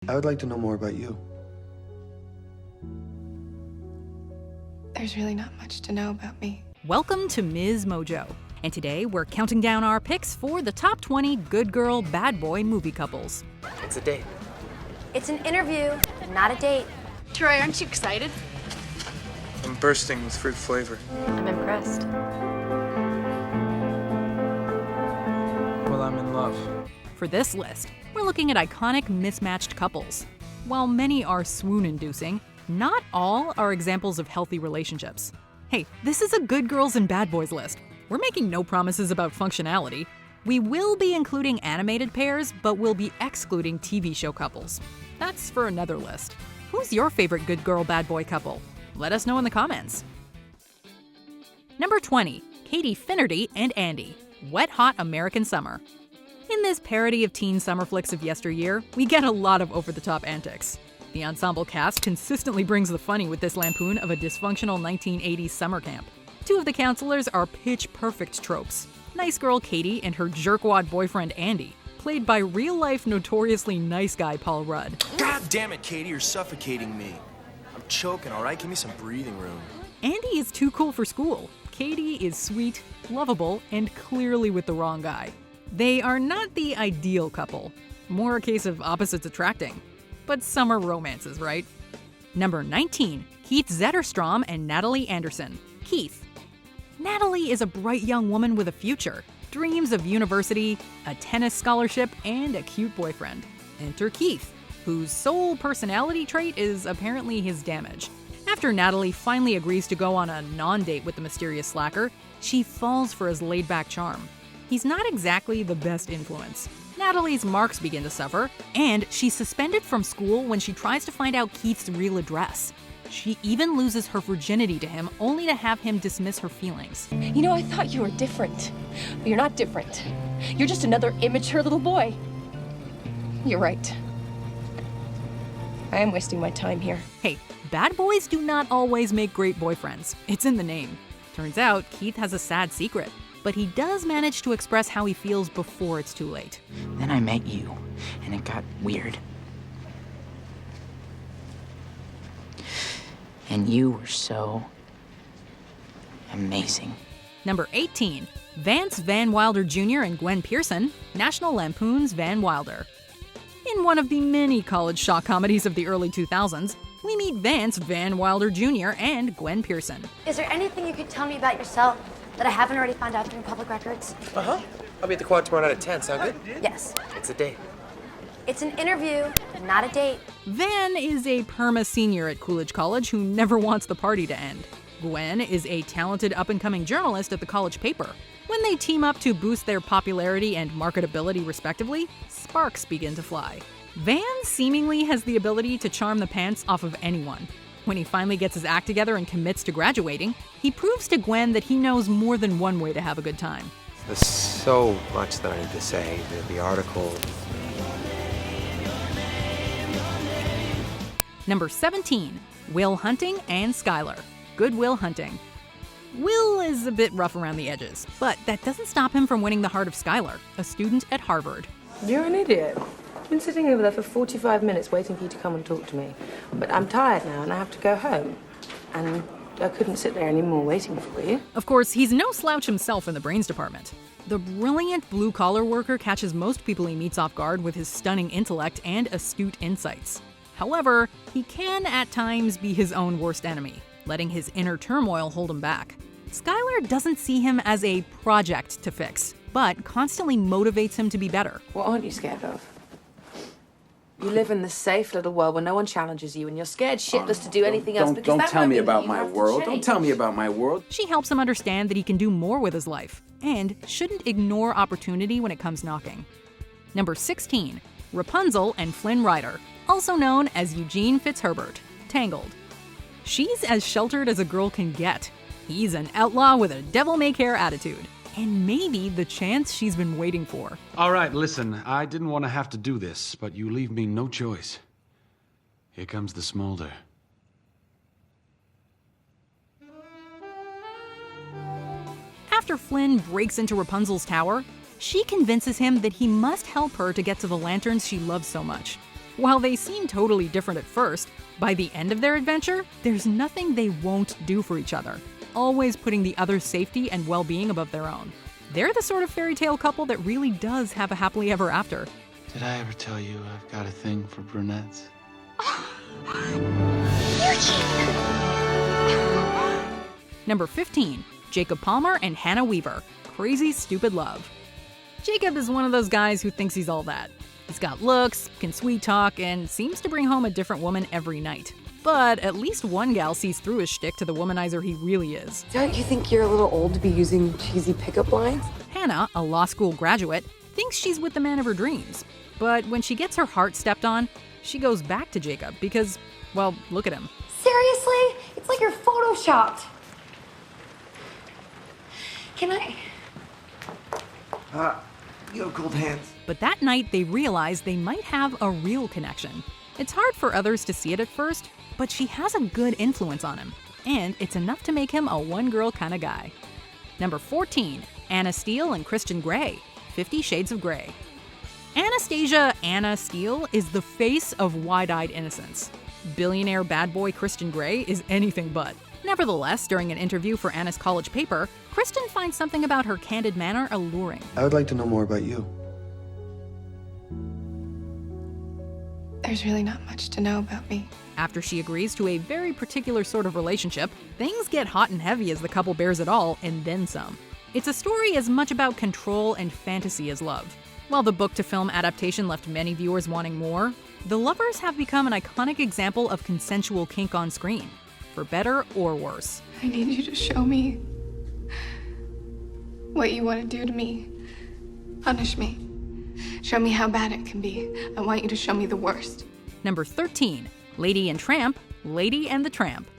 I would like to know more about you. There's really not much to know about me. Welcome to MsMojo, and today we're counting down our picks for the top 20 good girl, bad boy movie couples. It's a date. It's an interview, not a date. Troy, aren't you excited? I'm bursting with fruit flavor. I'm impressed. Well, I'm in love. For this list, we're looking at iconic mismatched couples. While many are swoon-inducing, not all are examples of healthy relationships. Hey, this is a good girls and bad boys list. We're making no promises about functionality. We will be including animated pairs, but we'll be excluding TV show couples. That's for another list. Who's your favorite good girl, bad boy couple? Let us know in the comments. Number 20, Katie Finnerty and Andy, Wet Hot American Summer. In this parody of teen summer flicks of yesteryear, we get a lot of over-the-top antics. The ensemble cast consistently brings the funny with this lampoon of a dysfunctional 1980s summer camp. Two of the counselors are pitch-perfect tropes. Nice girl Katie and her jerkwad boyfriend Andy, played by real-life notoriously nice guy Paul Rudd. God damn it, Katie, you're suffocating me. I'm choking, all right? Give me some breathing room. Andy is too cool for school. Katie is sweet, lovable, and clearly with the wrong guy. They are not the ideal couple. More a case of opposites attracting. But summer romances, right? Number 19, Keith Zetterstrom and Natalie Anderson. Keith. Natalie is a bright young woman with a future, dreams of university, a tennis scholarship, and a cute boyfriend. Enter Keith, whose sole personality trait is apparently his damage. After Natalie finally agrees to go on a non-date with the mysterious slacker, she falls for his laid-back charm. He's not exactly the best influence. Natalie's marks begin to suffer, and she's suspended from school when she tries to find out Keith's real address. She even loses her virginity to him, only to have him dismiss her feelings. You know, I thought you were different, but you're not different. You're just another immature little boy. You're right. I am wasting my time here. Hey, bad boys do not always make great boyfriends. It's in the name. Turns out, Keith has a sad secret, but he does manage to express how he feels before it's too late. Then I met you, and it got weird. And you were so amazing. Number 18, Vance Van Wilder Jr. and Gwen Pearson, National Lampoon's Van Wilder. In one of the many college shock comedies of the early 2000s, we meet Vance Van Wilder Jr. and Gwen Pearson. Is there anything you could tell me about yourself that I haven't already found out through public records? Uh-huh. I'll be at the quad tomorrow night at 10. Sound good? Yes. It's a date. It's an interview, not a date. Van is a perma senior at Coolidge College who never wants the party to end. Gwen is a talented up-and-coming journalist at the college paper. When they team up to boost their popularity and marketability respectively, sparks begin to fly. Van seemingly has the ability to charm the pants off of anyone. When he finally gets his act together and commits to graduating, he proves to Gwen that he knows more than one way to have a good time. There's so much that I need to say. The article. Number 17, Will Hunting and Skylar. Good Will Hunting. Will is a bit rough around the edges, but that doesn't stop him from winning the heart of Skylar, a student at Harvard. You're an idiot. I've been sitting over there for 45 minutes waiting for you to come and talk to me. But I'm tired now and I have to go home. And I couldn't sit there anymore waiting for you. Of course, he's no slouch himself in the brains department. The brilliant blue-collar worker catches most people he meets off guard with his stunning intellect and astute insights. However, he can at times be his own worst enemy, letting his inner turmoil hold him back. Skylar doesn't see him as a project to fix, but constantly motivates him to be better. What aren't you scared of? You live in this safe little world where no one challenges you and you're scared shitless to do anything else because Don't that tell might me mean that about you my have to world. Don't change. tell me about my world. She helps him understand that he can do more with his life, and shouldn't ignore opportunity when it comes knocking. Number 16, Rapunzel and Flynn Rider, also known as Eugene Fitzherbert, Tangled. She's as sheltered as a girl can get. He's an outlaw with a devil-may-care attitude, and maybe the chance she's been waiting for. All right, listen, I didn't want to have to do this, but you leave me no choice. Here comes the smolder. After Flynn breaks into Rapunzel's tower, she convinces him that he must help her to get to the lanterns she loves so much. While they seem totally different at first, by the end of their adventure, there's nothing they won't do for each other, always putting the other's safety and well-being above their own. They're the sort of fairy tale couple that really does have a happily ever after. Did I ever tell you I've got a thing for brunettes? Number 15, Jacob Palmer and Hannah Weaver, Crazy Stupid Love. Jacob is one of those guys who thinks he's all that. He's got looks, can sweet talk, and seems to bring home a different woman every night. But at least one gal sees through his shtick to the womanizer he really is. Don't you think you're a little old to be using cheesy pickup lines? Hannah, a law school graduate, thinks she's with the man of her dreams. But when she gets her heart stepped on, she goes back to Jacob because, well, look at him. Seriously? It's like you're photoshopped. Can I? You have cold hands. But that night, they realize they might have a real connection. It's hard for others to see it at first, but she has a good influence on him, and it's enough to make him a one-girl kind of guy. Number 14, Anna Steele and Christian Grey, 50 Shades of Grey. Anastasia Anna Steele is the face of wide-eyed innocence. Billionaire bad boy Christian Grey is anything but. Nevertheless, during an interview for Anna's college paper, Kristen finds something about her candid manner alluring. I would like to know more about you. There's really not much to know about me. After she agrees to a very particular sort of relationship, things get hot and heavy as the couple bears it all, and then some. It's a story as much about control and fantasy as love. While the book-to-film adaptation left many viewers wanting more, the lovers have become an iconic example of consensual kink on screen, for better or worse. I need you to show me what you want to do to me. Punish me. Show me how bad it can be. I want you to show me the worst. Number 13, Lady and Tramp, Lady and the Tramp.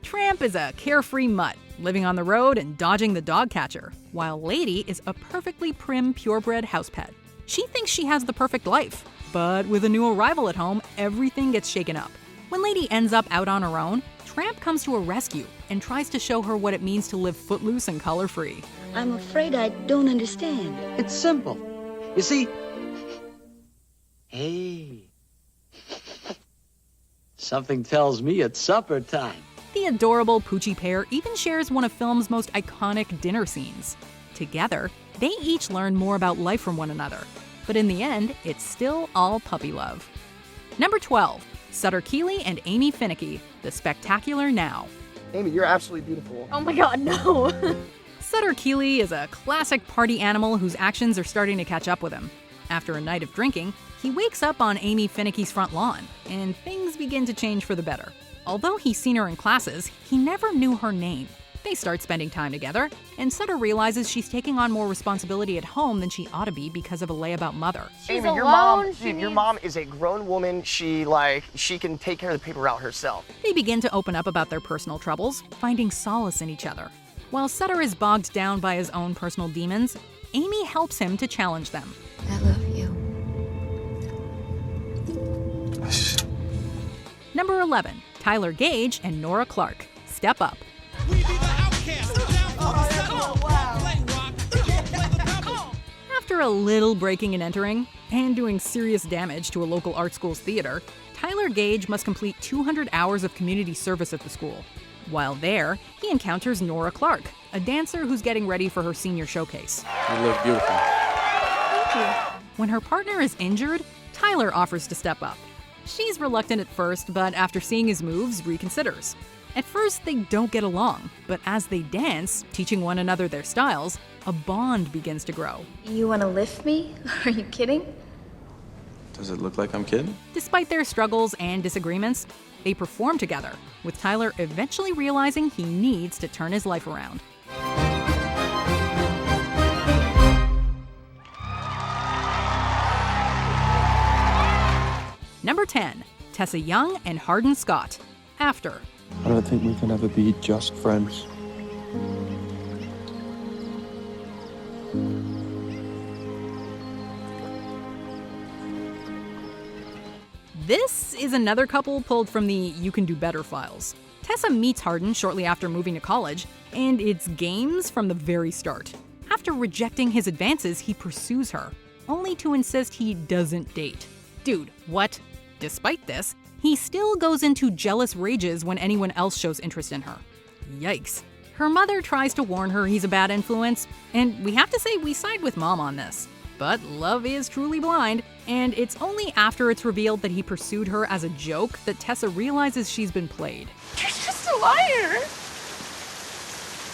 Tramp is a carefree mutt, living on the road and dodging the dog catcher, while Lady is a perfectly prim, purebred house pet. She thinks she has the perfect life, but with a new arrival at home, everything gets shaken up. When Lady ends up out on her own, Tramp comes to her rescue and tries to show her what it means to live footloose and color-free. I'm afraid I don't understand. It's simple. You see, hey, something tells me it's supper time. The adorable Poochie pair even shares one of film's most iconic dinner scenes. Together, they each learn more about life from one another. But in the end, it's still all puppy love. Number 12, Sutter Keeley and Amy Finnicky, The Spectacular Now. Amy, you're absolutely beautiful. Oh my god, no. Sutter Keeley is a classic party animal whose actions are starting to catch up with him. After a night of drinking, he wakes up on Amy Finnicky's front lawn, and things begin to change for the better. Although he's seen her in classes, he never knew her name. They start spending time together, and Sutter realizes she's taking on more responsibility at home than she ought to be because of a layabout mother. Amy, your mom is a grown woman. She can take care of the paper route herself. They begin to open up about their personal troubles, finding solace in each other. While Sutter is bogged down by his own personal demons, Amy helps him to challenge them. I love you. Number 11, Tyler Gage and Nora Clark, Step Up. After a little breaking and entering, and doing serious damage to a local art school's theater, Tyler Gage must complete 200 hours of community service at the school. While there, he encounters Nora Clark, a dancer who's getting ready for her senior showcase. You look beautiful. Thank you. When her partner is injured, Tyler offers to step up. She's reluctant at first, but after seeing his moves, reconsiders. At first, they don't get along, but as they dance, teaching one another their styles, a bond begins to grow. You want to lift me? Are you kidding? Does it look like I'm kidding? Despite their struggles and disagreements, they perform together, with Tyler eventually realizing he needs to turn his life around. Number 10, Tessa Young and Hardin Scott, After. I don't think we can ever be just friends. This is another couple pulled from the You Can Do Better files. Tessa meets Hardin shortly after moving to college, and it's games from the very start. After rejecting his advances, he pursues her, only to insist he doesn't date. Dude, what? Despite this, he still goes into jealous rages when anyone else shows interest in her. Yikes. Her mother tries to warn her he's a bad influence, and we have to say we side with Mom on this. But love is truly blind, and it's only after it's revealed that he pursued her as a joke that Tessa realizes she's been played. You're just a liar.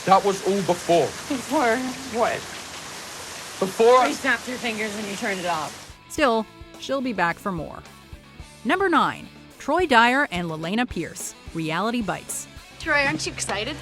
That was all before. Before what? Before You snapped your fingers and you turned it off. Still, she'll be back for more. Number 9. Troy Dyer and Lelena Pierce, Reality Bites. Troy, aren't you excited?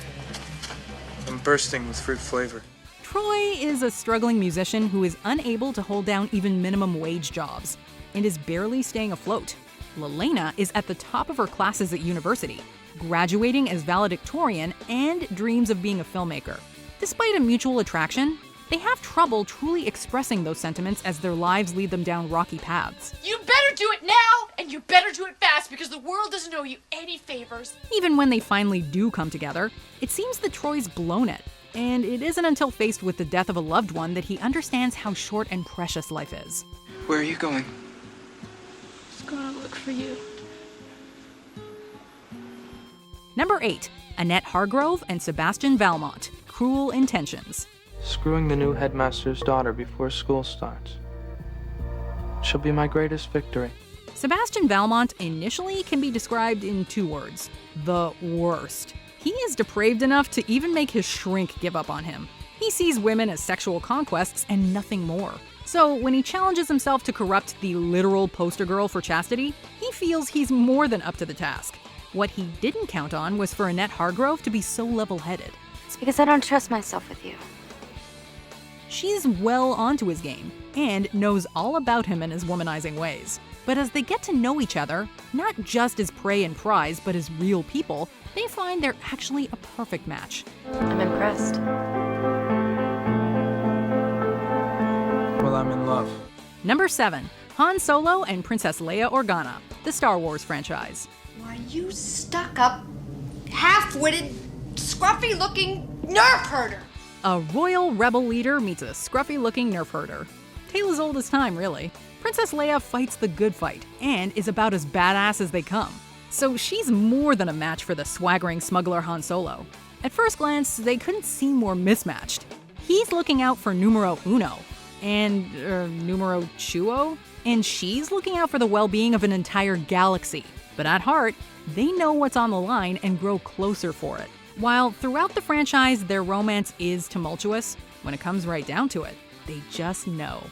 I'm bursting with fruit flavor. Troy is a struggling musician who is unable to hold down even minimum wage jobs and is barely staying afloat. Lelena is at the top of her classes at university, graduating as valedictorian and dreams of being a filmmaker. Despite a mutual attraction, they have trouble truly expressing those sentiments as their lives lead them down rocky paths. You better do it now, and you better do it fast, because the world doesn't owe you any favors. Even when they finally do come together, it seems that Troy's blown it. And it isn't until faced with the death of a loved one that he understands how short and precious life is. Where are you going? Just gonna look for you. Number 8. Annette Hargrove and Sebastian Valmont, Cruel Intentions. Screwing the new headmaster's daughter before school starts. She'll be my greatest victory. Sebastian Valmont initially can be described in 2 words: the worst. He is depraved enough to even make his shrink give up on him. He sees women as sexual conquests and nothing more. So when he challenges himself to corrupt the literal poster girl for chastity, he feels he's more than up to the task. What he didn't count on was for Annette Hargrove to be so level-headed. It's because I don't trust myself with you. She's well onto his game and knows all about him and his womanizing ways. But as they get to know each other, not just as prey and prize, but as real people, they find they're actually a perfect match. I'm impressed. Well, I'm in love. Number 7. Han Solo and Princess Leia Organa, the Star Wars franchise. Why, you stuck-up, half-witted, scruffy-looking nerf herder! A royal rebel leader meets a scruffy-looking nerf herder. Tale as old as time, really. Princess Leia fights the good fight and is about as badass as they come. So she's more than a match for the swaggering smuggler Han Solo. At first glance, they couldn't seem more mismatched. He's looking out for numero uno, and numero chuo, and she's looking out for the well-being of an entire galaxy. But at heart, they know what's on the line and grow closer for it. While throughout the franchise their romance is tumultuous, when it comes right down to it, they just know.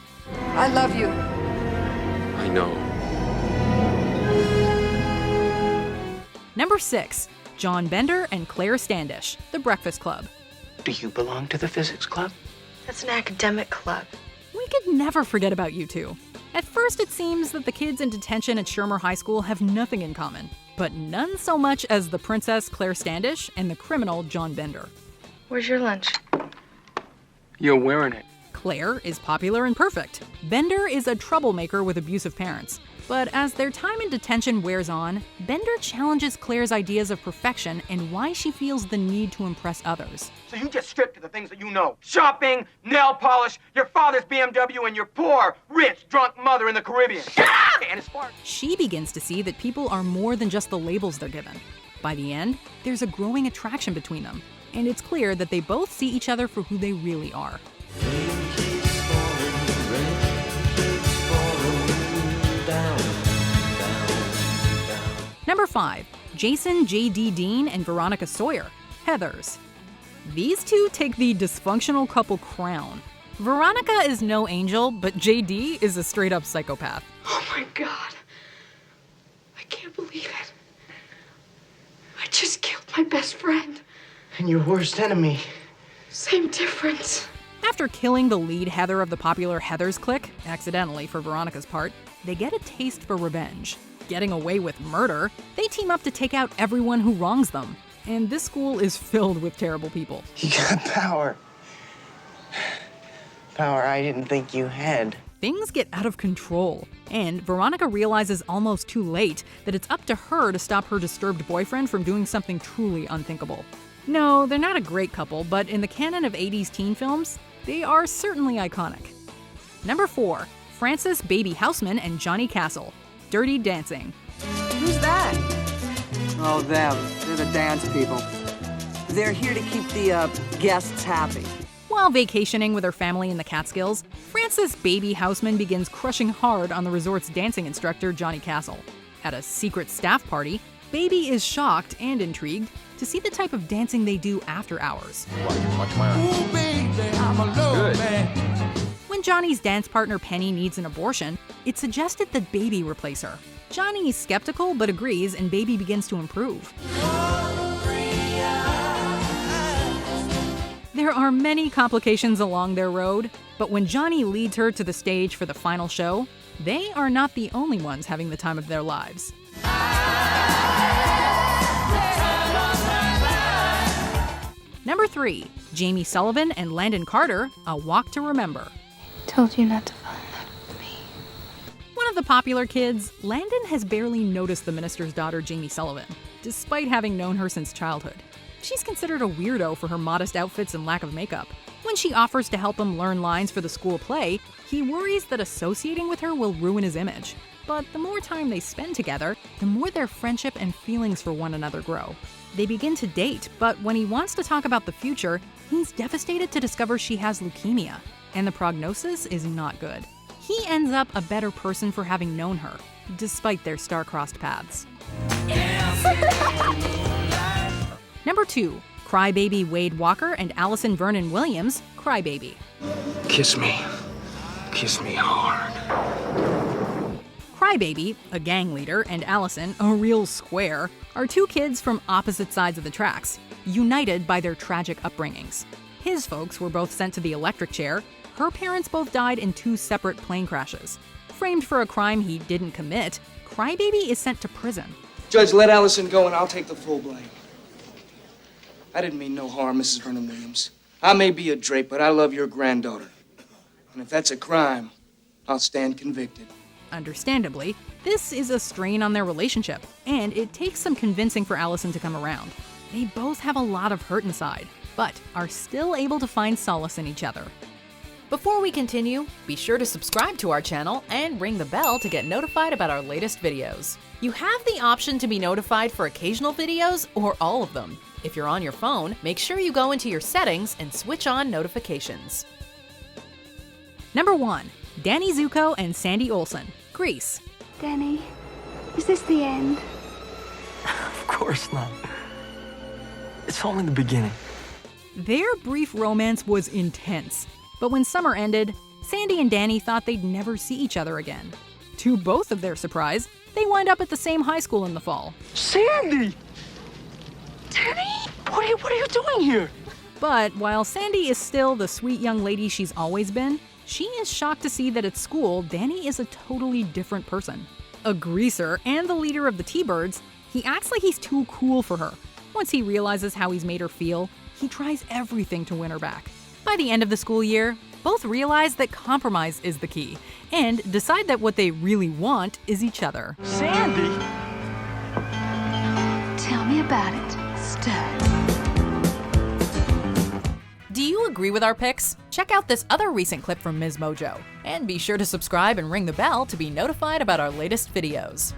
I love you. I know. Number 6. John Bender and Claire Standish, The Breakfast Club. Do you belong to the physics club? That's an academic club. We could never forget about you two. At first, it seems that the kids in detention at Shermer High School have nothing in common, but none so much as the princess Claire Standish and the criminal John Bender. Where's your lunch? You're wearing it. Claire is popular and perfect. Bender is a troublemaker with abusive parents. But as their time in detention wears on, Bender challenges Claire's ideas of perfection and why she feels the need to impress others. So you just stripped to the things that you know. Shopping, nail polish, your father's BMW, and your poor, rich, drunk mother in the Caribbean. And as far She begins to see that people are more than just the labels they're given. By the end, there's a growing attraction between them, and it's clear that they both see each other for who they really are. Number 5. Jason J.D. Dean and Veronica Sawyer, Heathers. These two take the dysfunctional couple crown. Veronica is no angel, but J.D. is a straight-up psychopath. Oh my God. I can't believe it. I just killed my best friend. And your worst enemy. Same difference. After killing the lead Heather of the popular Heathers clique, accidentally for Veronica's part, they get a taste for revenge. Getting away with murder, they team up to take out everyone who wrongs them. And this school is filled with terrible people. You got power. Power I didn't think you had. Things get out of control, and Veronica realizes almost too late that it's up to her to stop her disturbed boyfriend from doing something truly unthinkable. No, they're not a great couple, but in the canon of 80s teen films, they are certainly iconic. Number 4. Frances Baby Houseman and Johnny Castle, Dirty Dancing. Who's that? Oh, them. They're the dance people. They're here to keep the guests happy. While vacationing with her family in the Catskills, Frances Baby Houseman begins crushing hard on the resort's dancing instructor, Johnny Castle. At a secret staff party, Baby is shocked and intrigued to see the type of dancing they do after hours. Watch my eyes. Good. When Johnny's dance partner Penny needs an abortion, it's suggested that Baby replace her. Johnny is skeptical but agrees, and Baby begins to improve. There are many complications along their road, but when Johnny leads her to the stage for the final show, they are not the only ones having the time of their lives. Number 3, Jamie Sullivan and Landon Carter, A Walk to Remember. Told you not to fall in love with me. One of the popular kids, Landon has barely noticed the minister's daughter, Jamie Sullivan, despite having known her since childhood. She's considered a weirdo for her modest outfits and lack of makeup. When she offers to help him learn lines for the school play, he worries that associating with her will ruin his image. But the more time they spend together, the more their friendship and feelings for one another grow. They begin to date, but when he wants to talk about the future, he's devastated to discover she has leukemia, and the prognosis is not good. He ends up a better person for having known her, despite their star-crossed paths. Number 2, Crybaby Wade Walker and Allison Vernon Williams, Crybaby. Kiss me. Kiss me hard. Crybaby, a gang leader, and Allison, a real square, are two kids from opposite sides of the tracks, united by their tragic upbringings. His folks were both sent to the electric chair. Her parents both died in 2 separate plane crashes. Framed for a crime he didn't commit, Crybaby is sent to prison. Judge, let Allison go and I'll take the full blame. I didn't mean no harm, Mrs. Vernon Williams. I may be a drape, but I love your granddaughter. And if that's a crime, I'll stand convicted. Understandably, this is a strain on their relationship, and it takes some convincing for Allison to come around. They both have a lot of hurt inside, but are still able to find solace in each other. Before we continue, be sure to subscribe to our channel and ring the bell to get notified about our latest videos. You have the option to be notified for occasional videos or all of them. If you're on your phone, make sure you go into your settings and switch on notifications. Number 1, Danny Zuko and Sandy Olsen, Grease. Danny, is this the end? Of course not. It's only the beginning. Their brief romance was intense, but when summer ended, Sandy and Danny thought they'd never see each other again. To both of their surprise, they wind up at the same high school in the fall. Sandy! Danny! What are you doing here? But while Sandy is still the sweet young lady she's always been, she is shocked to see that at school, Danny is a totally different person. A greaser and the leader of the T-Birds, he acts like he's too cool for her. Once he realizes how he's made her feel, he tries everything to win her back. By the end of the school year, both realize that compromise is the key, and decide that what they really want is each other. Sandy! Tell me about it, stud. Do you agree with our picks? Check out this other recent clip from MsMojo, and be sure to subscribe and ring the bell to be notified about our latest videos.